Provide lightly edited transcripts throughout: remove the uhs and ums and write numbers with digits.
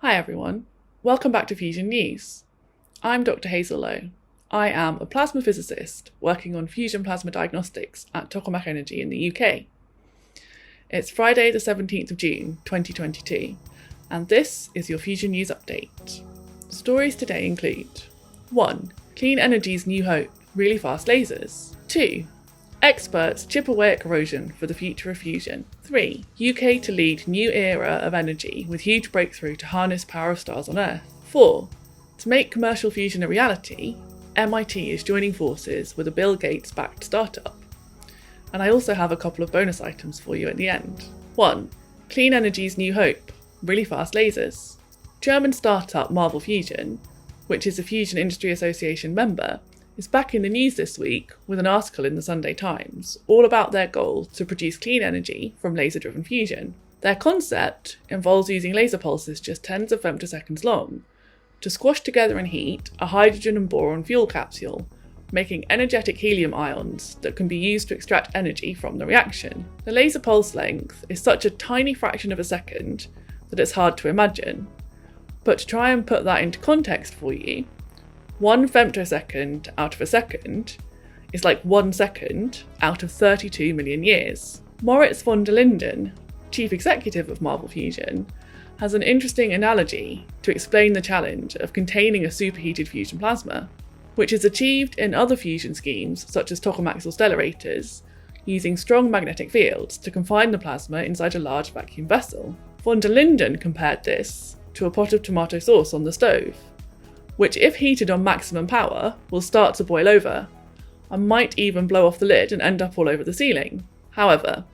Hi everyone, welcome back to Fusion News. I'm Dr. Hazel Lowe. I am a plasma physicist working on fusion plasma diagnostics at Tokamak Energy in the UK. It's Friday the 17th of June 2022, and this is your Fusion News update. Stories today include 1. Clean energy's new hope, really fast lasers. 2. Experts chip away at corrosion for the future of fusion. 3. UK to lead new era of energy with huge breakthrough to harness power of stars on Earth. 4. To make commercial fusion a reality, MIT is joining forces with a Bill Gates-backed startup. And I also have a couple of bonus items for you at the end. 1. Clean energy's new hope, really fast lasers. German startup Marvel Fusion, which is a Fusion Industry Association member, is back in the news this week with an article in the Sunday Times all about their goal to produce clean energy from laser-driven fusion. Their concept involves using laser pulses just tens of femtoseconds long to squash together and heat a hydrogen and boron fuel capsule, making energetic helium ions that can be used to extract energy from the reaction. The laser pulse length is such a tiny fraction of a second that it's hard to imagine. But to try and put that into context for you, 1 femtosecond out of a second is like 1 second out of 32 million years. Moritz von der Linden, chief executive of Marvel Fusion, has an interesting analogy to explain the challenge of containing a superheated fusion plasma, which is achieved in other fusion schemes such as tokamaks or stellarators, using strong magnetic fields to confine the plasma inside a large vacuum vessel. Von der Linden compared this to a pot of tomato sauce on the stove, which if heated on maximum power will start to boil over and might even blow off the lid and end up all over the ceiling. However,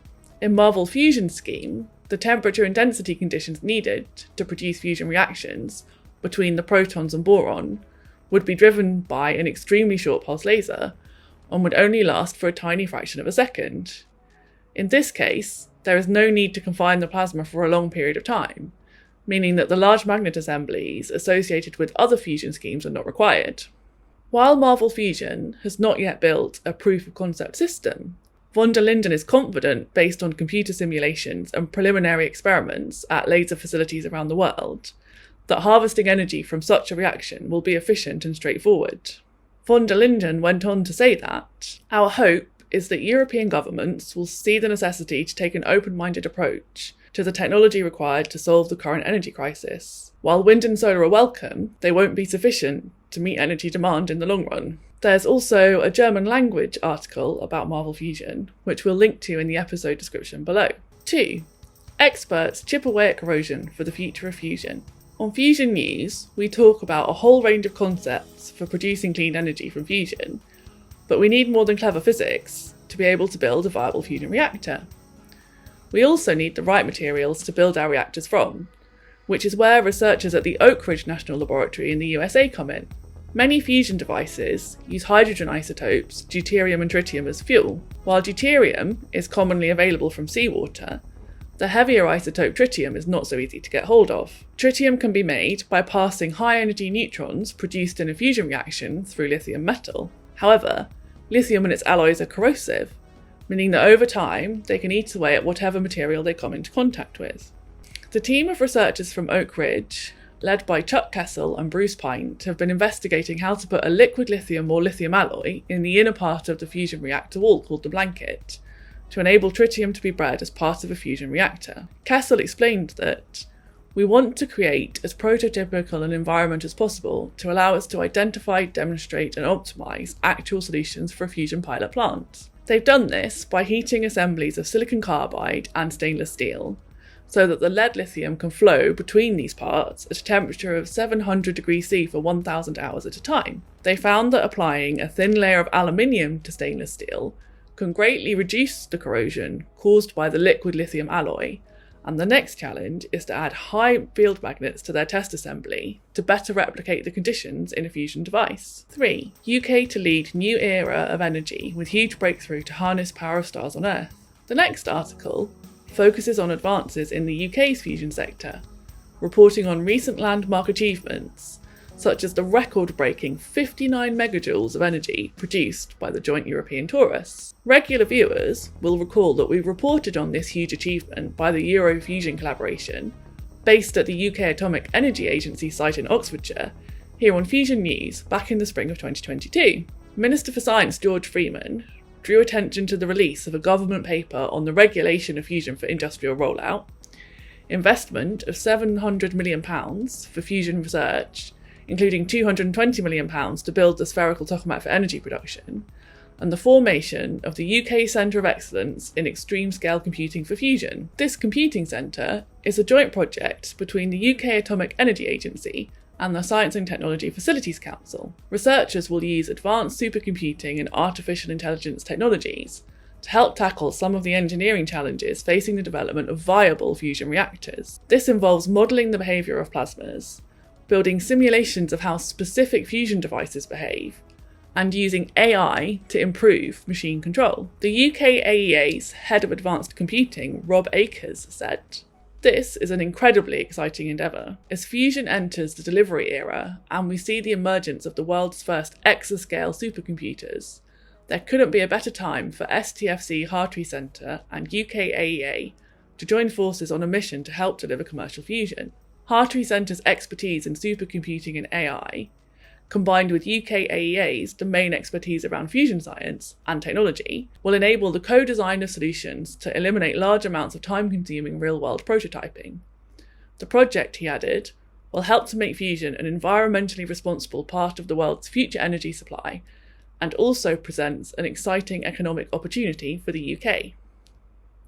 in Marvel Fusion's scheme, the temperature and density conditions needed to produce fusion reactions between the protons and boron would be driven by an extremely short pulse laser and would only last for a tiny fraction of a second. In this case, there is no need to confine the plasma for a long period of time, meaning that the large magnet assemblies associated with other fusion schemes are not required. While Marvel Fusion has not yet built a proof of concept system, von der Linden is confident, based on computer simulations and preliminary experiments at laser facilities around the world, that harvesting energy from such a reaction will be efficient and straightforward. Von der Linden went on to say that, "Our hope is that European governments will see the necessity to take an open-minded approach to the technology required to solve the current energy crisis. While wind and solar are welcome, they won't be sufficient to meet energy demand in the long run." There's also a German language article about Marvel Fusion, which we'll link to in the episode description below. 2. Experts chip away at corrosion for the future of fusion. On Fusion News, we talk about a whole range of concepts for producing clean energy from fusion, but we need more than clever physics to be able to build a viable fusion reactor. We also need the right materials to build our reactors from, which is where researchers at the Oak Ridge National Laboratory in the USA come in. Many fusion devices use hydrogen isotopes, deuterium and tritium, as fuel. While deuterium is commonly available from seawater, the heavier isotope tritium is not so easy to get hold of. Tritium can be made by passing high-energy neutrons produced in a fusion reaction through lithium metal. However, lithium and its alloys are corrosive, meaning that over time they can eat away at whatever material they come into contact with. The team of researchers from Oak Ridge, led by Chuck Kessel and Bruce Pint, have been investigating how to put a liquid lithium or lithium alloy in the inner part of the fusion reactor wall called the blanket, to enable tritium to be bred as part of a fusion reactor. Kessel explained that, "We want to create as prototypical an environment as possible to allow us to identify, demonstrate and optimise actual solutions for a fusion pilot plant." They've done this by heating assemblies of silicon carbide and stainless steel, so that the lead lithium can flow between these parts at a temperature of 700 degrees C for 1,000 hours at a time. They found that applying a thin layer of aluminium to stainless steel can greatly reduce the corrosion caused by the liquid lithium alloy, and the next challenge is to add high field magnets to their test assembly to better replicate the conditions in a fusion device. 3. UK to lead new era of energy with huge breakthrough to harness power of stars on Earth. The next article focuses on advances in the UK's fusion sector, reporting on recent landmark achievements such as the record-breaking 59 megajoules of energy produced by the Joint European Torus. Regular viewers will recall that we reported on this huge achievement by the Eurofusion collaboration based at the UK Atomic Energy Agency site in Oxfordshire, here on Fusion News back in the spring of 2022. Minister for Science George Freeman drew attention to the release of a government paper on the regulation of fusion for industrial rollout, investment of £700 million for fusion research, including £220 million to build the spherical tokamak for energy production, and the formation of the UK Centre of Excellence in Extreme Scale Computing for Fusion. This computing centre is a joint project between the UK Atomic Energy Agency and the Science and Technology Facilities Council. Researchers will use advanced supercomputing and artificial intelligence technologies to help tackle some of the engineering challenges facing the development of viable fusion reactors. This involves modelling the behaviour of plasmas, building simulations of how specific fusion devices behave, and using AI to improve machine control. The UK AEA's Head of Advanced Computing, Rob Akers, said, "This is an incredibly exciting endeavour. As fusion enters the delivery era and we see the emergence of the world's first exascale supercomputers, there couldn't be a better time for STFC Hartree Centre and UK AEA to join forces on a mission to help deliver commercial fusion. Hartree Centre's expertise in supercomputing and AI, combined with UK AEA's domain expertise around fusion science and technology, will enable the co-design of solutions to eliminate large amounts of time-consuming real-world prototyping. The project," he added, "will help to make fusion an environmentally responsible part of the world's future energy supply and also presents an exciting economic opportunity for the UK."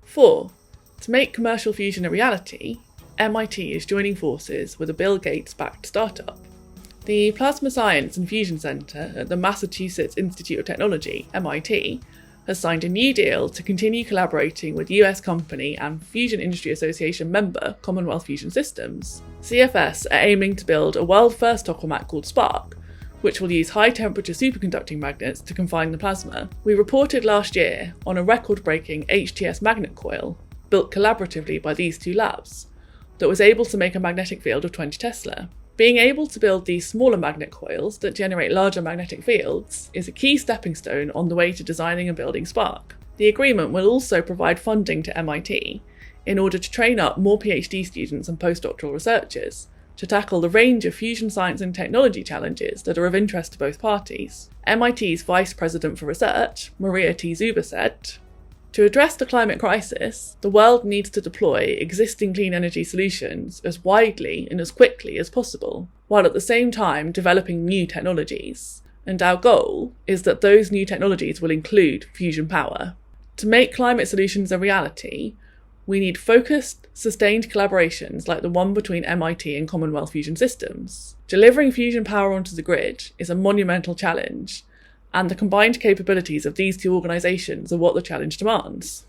4. To make commercial fusion a reality, MIT is joining forces with a Bill Gates-backed startup. The Plasma Science and Fusion Centre at the Massachusetts Institute of Technology, MIT, has signed a new deal to continue collaborating with US company and Fusion Industry Association member Commonwealth Fusion Systems. CFS are aiming to build a world-first tokamak called Spark, which will use high-temperature superconducting magnets to confine the plasma. We reported last year on a record-breaking HTS magnet coil, built collaboratively by these two labs, that was able to make a magnetic field of 20 Tesla. Being able to build these smaller magnet coils that generate larger magnetic fields is a key stepping stone on the way to designing and building Spark. The agreement will also provide funding to MIT in order to train up more PhD students and postdoctoral researchers to tackle the range of fusion science and technology challenges that are of interest to both parties. MIT's Vice President for Research, Maria T. Zuber, said, "To address the climate crisis, the world needs to deploy existing clean energy solutions as widely and as quickly as possible, while at the same time developing new technologies. And our goal is that those new technologies will include fusion power. To make climate solutions a reality, we need focused, sustained collaborations like the one between MIT and Commonwealth Fusion Systems. Delivering fusion power onto the grid is a monumental challenge, and the combined capabilities of these two organisations are what the challenge demands."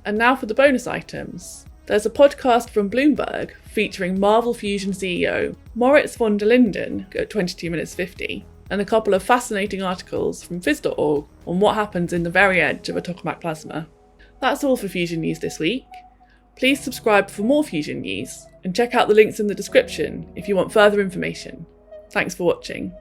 And now for the bonus items. There's a podcast from Bloomberg featuring Marvel Fusion CEO Moritz von der Linden at 22 minutes 50, and a couple of fascinating articles from phys.org on what happens in the very edge of a tokamak plasma. That's all for Fusion News this week. Please subscribe for more Fusion News, and check out the links in the description if you want further information. Thanks for watching.